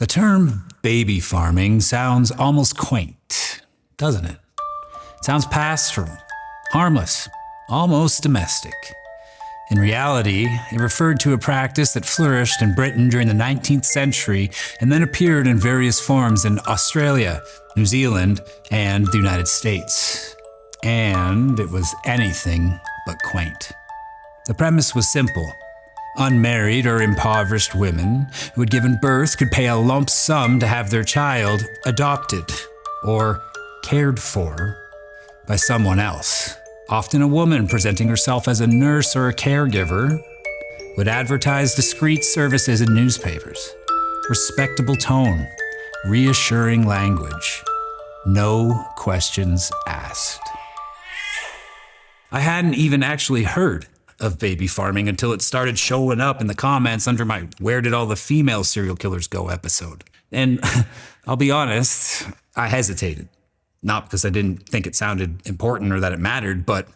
The term baby farming sounds almost quaint, doesn't it? It sounds pastoral, harmless, almost domestic. In reality, it referred to a practice that flourished in Britain during the 19th century and then appeared in various forms in Australia, New Zealand, and the United States. And it was anything but quaint. The premise was simple. Unmarried or impoverished women who had given birth could pay a lump sum to have their child adopted or cared for by someone else. Often a woman presenting herself as a nurse or a caregiver would advertise discreet services in newspapers. Respectable tone, reassuring language, no questions asked. I hadn't even actually heard of baby farming until it started showing up in the comments under my "Where Did All the Female Serial Killers Go" episode. And I'll be honest, I hesitated. Not because I didn't think it sounded important or that it mattered, but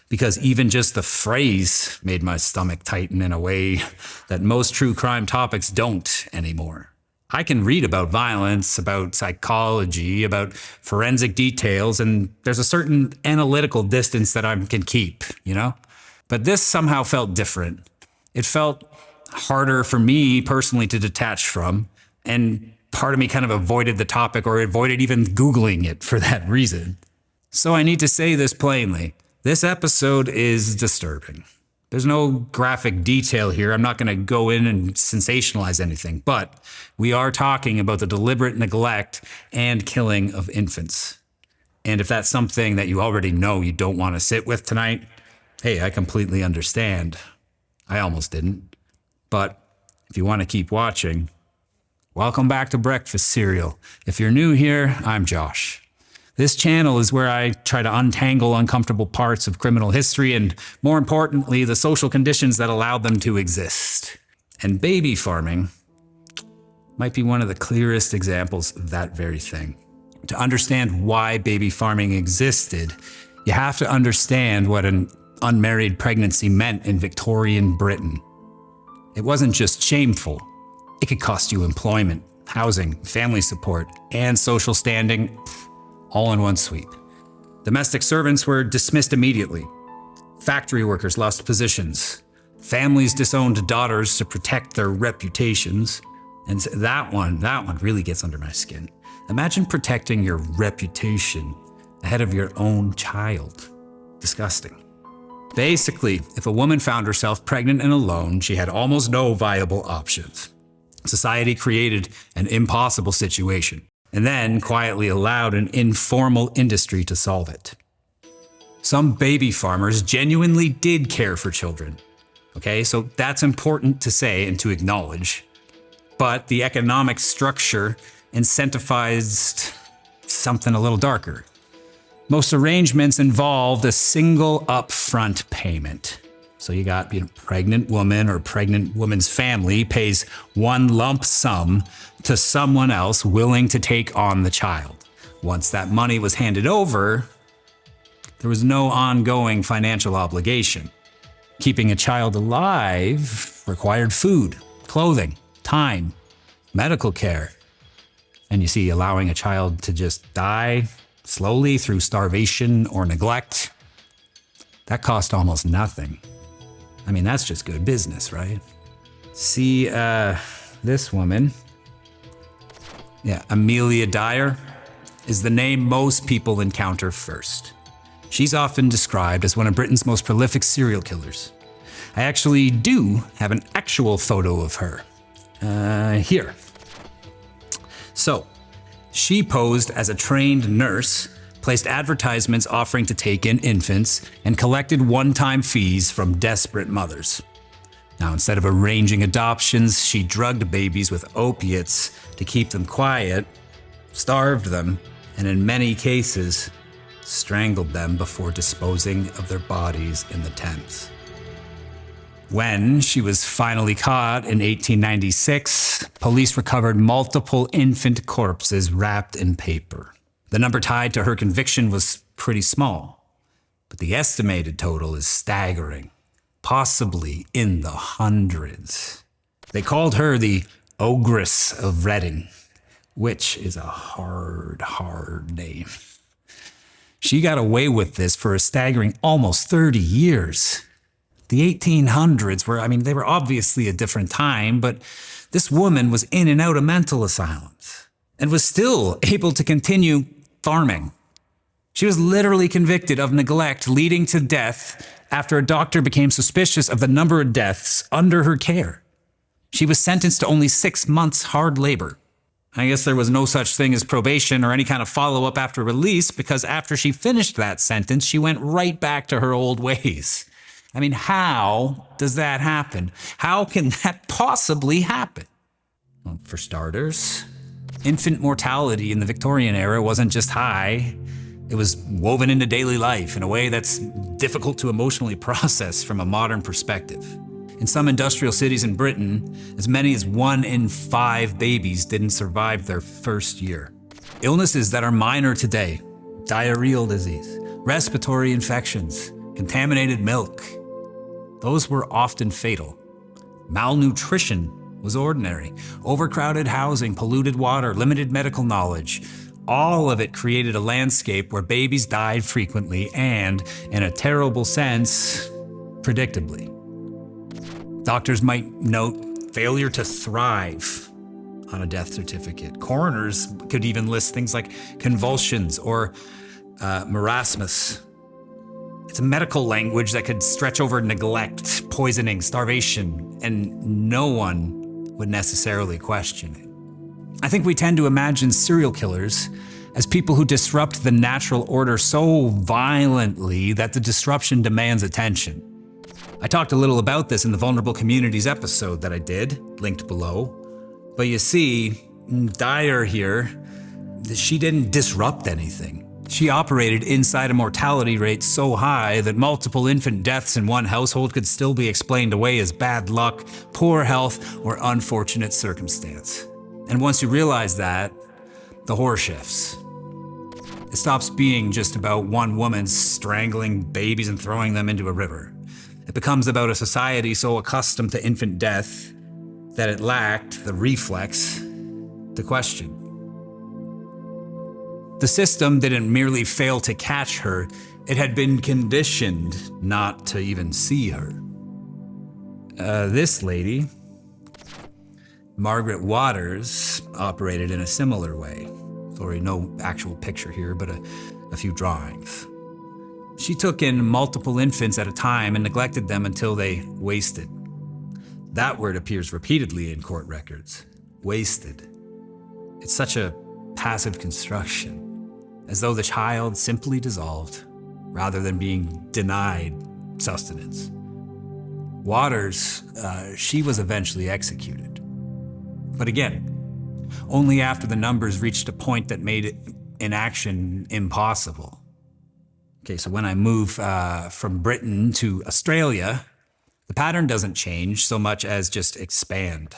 because even just the phrase made my stomach tighten in a way that most true crime topics don't anymore. I can read about violence, about psychology, about forensic details, and there's a certain analytical distance that I can keep, you know? But this somehow felt different. It felt harder for me personally to detach from, and part of me kind of avoided the topic or avoided even Googling it for that reason. So I need to say this plainly. This episode is disturbing. There's no graphic detail here. I'm not going to go in and sensationalize anything, but we are talking about the deliberate neglect and killing of infants. And if that's something that you already know you don't want to sit with tonight, hey, I completely understand. I almost didn't. But if you want to keep watching, welcome back to Breakfast Cereal. If you're new here, I'm Josh. This channel is where I try to untangle uncomfortable parts of criminal history and, more importantly, the social conditions that allowed them to exist. And baby farming might be one of the clearest examples of that very thing. To understand why baby farming existed, you have to understand what an unmarried pregnancy meant in Victorian Britain. It wasn't just shameful. It could cost you employment, housing, family support, and social standing, all in one sweep. Domestic servants were dismissed immediately. Factory workers lost positions. Families disowned daughters to protect their reputations. And that one really gets under my skin. Imagine protecting your reputation ahead of your own child. Disgusting. Basically, if a woman found herself pregnant and alone, she had almost no viable options. Society created an impossible situation and then quietly allowed an informal industry to solve it. Some baby farmers genuinely did care for children. Okay, so that's important to say and to acknowledge. But the economic structure incentivized something a little darker. Most arrangements involved a single upfront payment. So you got a pregnant woman or pregnant woman's family pays one lump sum to someone else willing to take on the child. Once that money was handed over, there was no ongoing financial obligation. Keeping a child alive required food, clothing, time, medical care. And you see, allowing a child to just die slowly through starvation or neglect, that cost almost nothing. I mean, that's just good business, right? See, this woman, Amelia Dyer, is the name most people encounter first. She's often described as one of Britain's most prolific serial killers. I actually do have an actual photo of her. Here. So, she posed as a trained nurse, placed advertisements offering to take in infants, and collected one-time fees from desperate mothers. Now, instead of arranging adoptions, she drugged babies with opiates to keep them quiet, starved them, and in many cases, strangled them before disposing of their bodies in the Thames. When she was finally caught in 1896, police recovered multiple infant corpses wrapped in paper. The number tied to her conviction was pretty small, but the estimated total is staggering, possibly in the hundreds. They called her the ogress of Reading, which is a hard name. She got away with this for a staggering almost 30 years. The 1800s they were obviously a different time, but this woman was in and out of mental asylums and was still able to continue farming. She was literally convicted of neglect leading to death after a doctor became suspicious of the number of deaths under her care. She was sentenced to only 6 months hard labor. I guess there was no such thing as probation or any kind of follow-up after release, because after she finished that sentence, she went right back to her old ways. How does that happen? How can that possibly happen? Well, for starters, infant mortality in the Victorian era wasn't just high. It was woven into daily life in a way that's difficult to emotionally process from a modern perspective. In some industrial cities in Britain, as many as 1 in 5 babies didn't survive their first year. Illnesses that are minor today, diarrheal disease, respiratory infections, contaminated milk, those were often fatal. Malnutrition was ordinary. Overcrowded housing, polluted water, limited medical knowledge, all of it created a landscape where babies died frequently and, in a terrible sense, predictably. Doctors might note failure to thrive on a death certificate. Coroners could even list things like convulsions or marasmus. It's a medical language that could stretch over neglect, poisoning, starvation, and no one would necessarily question it. I think we tend to imagine serial killers as people who disrupt the natural order so violently that the disruption demands attention. I talked a little about this in the Vulnerable Communities episode that I did, linked below. But you see, Dyer here, she didn't disrupt anything. She operated inside a mortality rate so high that multiple infant deaths in one household could still be explained away as bad luck, poor health, or unfortunate circumstance. And once you realize that, the horror shifts. It stops being just about one woman strangling babies and throwing them into a river. It becomes about a society so accustomed to infant death that it lacked the reflex to question. The system didn't merely fail to catch her, it had been conditioned not to even see her. This lady, Margaret Waters, operated in a similar way. Sorry, no actual picture here, but a few drawings. She took in multiple infants at a time and neglected them until they wasted. That word appears repeatedly in court records. Wasted. It's such a passive construction, as though the child simply dissolved, rather than being denied sustenance. Waters, she was eventually executed. But again, only after the numbers reached a point that made inaction impossible. Okay, so when I move from Britain to Australia, the pattern doesn't change so much as just expand.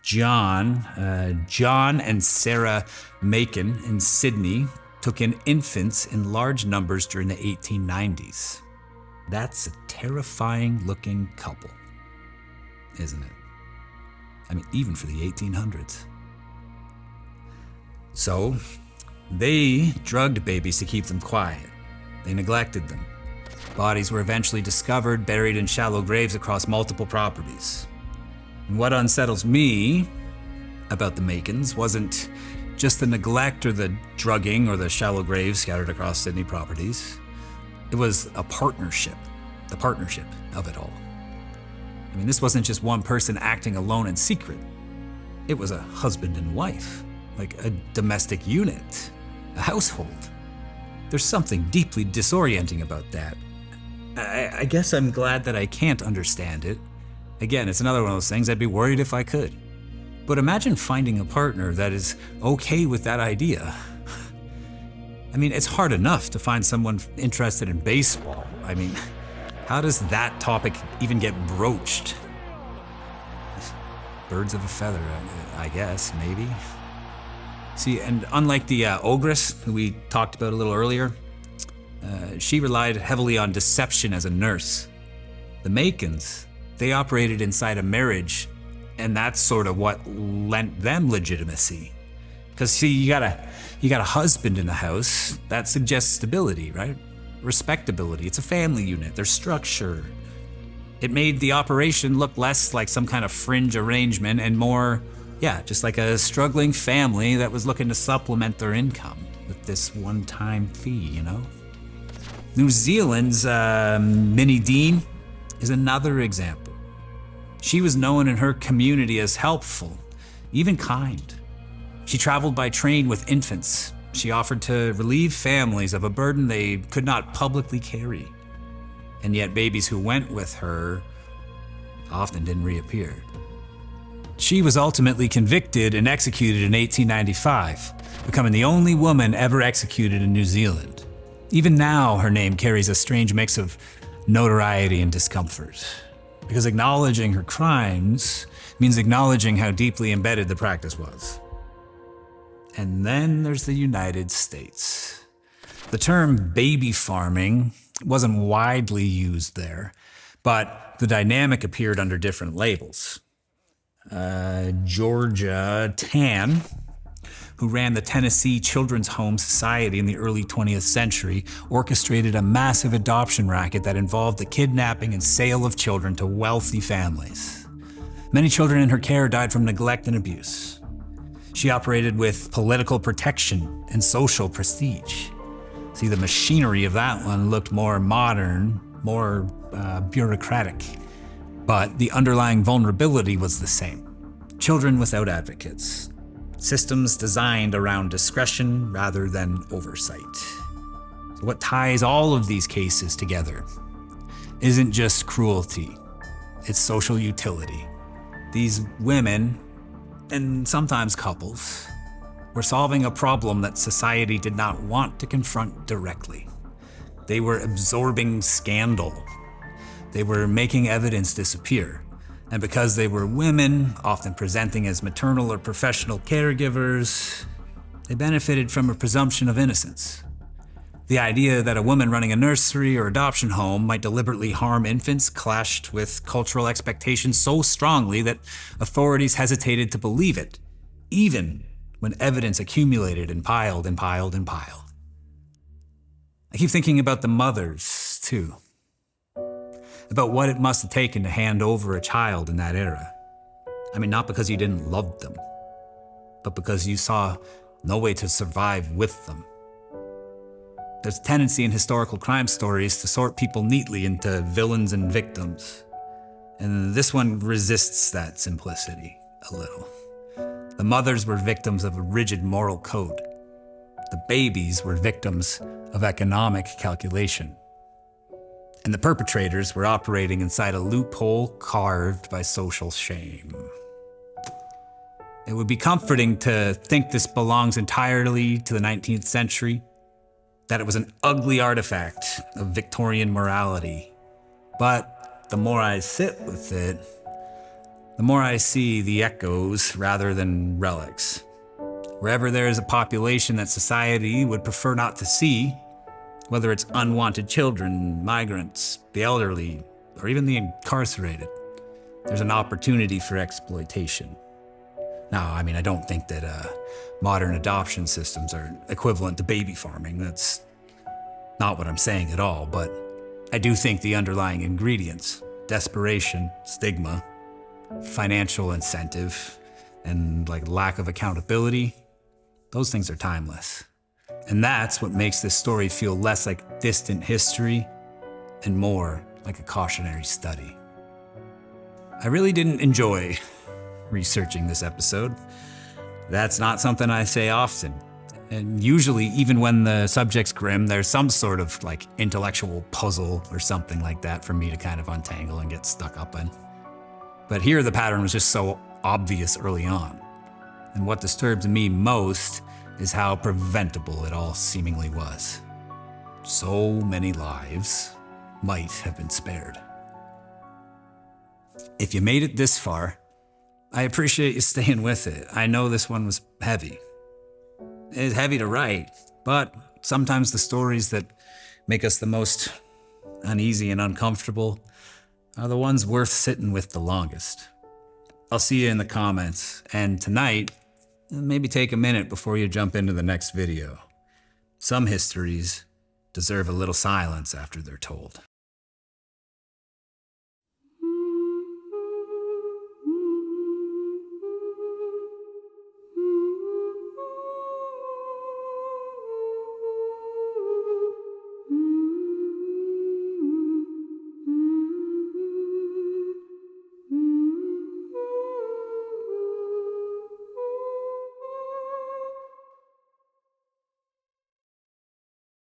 John and Sarah Macon in Sydney took in infants in large numbers during the 1890s. That's a terrifying looking couple, isn't it? Even for the 1800s. So, they drugged babies to keep them quiet. They neglected them. Bodies were eventually discovered, buried in shallow graves across multiple properties. And what unsettles me about the Macons wasn't just the neglect or the drugging or the shallow graves scattered across Sydney properties. It was a partnership, the partnership of it all. This wasn't just one person acting alone in secret. It was a husband and wife, like a domestic unit, a household. There's something deeply disorienting about that. I guess I'm glad that I can't understand it. Again, it's another one of those things I'd be worried if I could. But imagine finding a partner that is okay with that idea. It's hard enough to find someone interested in baseball. How does that topic even get broached? Birds of a feather, I guess, maybe. See, and unlike the ogress, who we talked about a little earlier, she relied heavily on deception as a nurse. The Macons, they operated inside a marriage And that's sort of what lent them legitimacy. Because see, you got a husband in the house, that suggests stability, right? Respectability. It's a family unit. There's structure. It made the operation look less like some kind of fringe arrangement and more, just like a struggling family that was looking to supplement their income with this one-time fee, New Zealand's Minnie Dean is another example. She was known in her community as helpful, even kind. She traveled by train with infants. She offered to relieve families of a burden they could not publicly carry. And yet babies who went with her often didn't reappear. She was ultimately convicted and executed in 1895, becoming the only woman ever executed in New Zealand. Even now, her name carries a strange mix of notoriety and discomfort, because acknowledging her crimes means acknowledging how deeply embedded the practice was. And then there's the United States. The term baby farming wasn't widely used there, but the dynamic appeared under different labels. Georgia Tan, who ran the Tennessee Children's Home Society in the early 20th century, orchestrated a massive adoption racket that involved the kidnapping and sale of children to wealthy families. Many children in her care died from neglect and abuse. She operated with political protection and social prestige. See, the machinery of that one looked more modern, more bureaucratic, but the underlying vulnerability was the same. Children without advocates. Systems designed around discretion rather than oversight. So what ties all of these cases together isn't just cruelty, it's social utility. These women, and sometimes couples, were solving a problem that society did not want to confront directly. They were absorbing scandal. They were making evidence disappear. And because they were women, often presenting as maternal or professional caregivers, they benefited from a presumption of innocence. The idea that a woman running a nursery or adoption home might deliberately harm infants clashed with cultural expectations so strongly that authorities hesitated to believe it, even when evidence accumulated and piled and piled and piled. I keep thinking about the mothers, too. About what it must have taken to hand over a child in that era. I mean, not because you didn't love them, but because you saw no way to survive with them. There's a tendency in historical crime stories to sort people neatly into villains and victims. And this one resists that simplicity a little. The mothers were victims of a rigid moral code. The babies were victims of economic calculation. And the perpetrators were operating inside a loophole carved by social shame. It would be comforting to think this belongs entirely to the 19th century, that it was an ugly artifact of Victorian morality. But the more I sit with it, the more I see the echoes rather than relics. Wherever there is a population that society would prefer not to see, whether it's unwanted children, migrants, the elderly, or even the incarcerated, there's an opportunity for exploitation. Now, I mean, I don't think that modern adoption systems are equivalent to baby farming. That's not what I'm saying at all, but I do think the underlying ingredients, desperation, stigma, financial incentive, and lack of accountability, those things are timeless. And that's what makes this story feel less like distant history and more like a cautionary study. I really didn't enjoy researching this episode. That's not something I say often. And usually, even when the subject's grim, there's some sort of intellectual puzzle or something like that for me to kind of untangle and get stuck up in. But here the pattern was just so obvious early on. And what disturbs me most is how preventable it all seemingly was. So many lives might have been spared. If you made it this far, I appreciate you staying with it. I know this one was heavy. It's heavy to write, but sometimes the stories that make us the most uneasy and uncomfortable are the ones worth sitting with the longest. I'll see you in the comments, and tonight, maybe take a minute before you jump into the next video. Some histories deserve a little silence after they're told.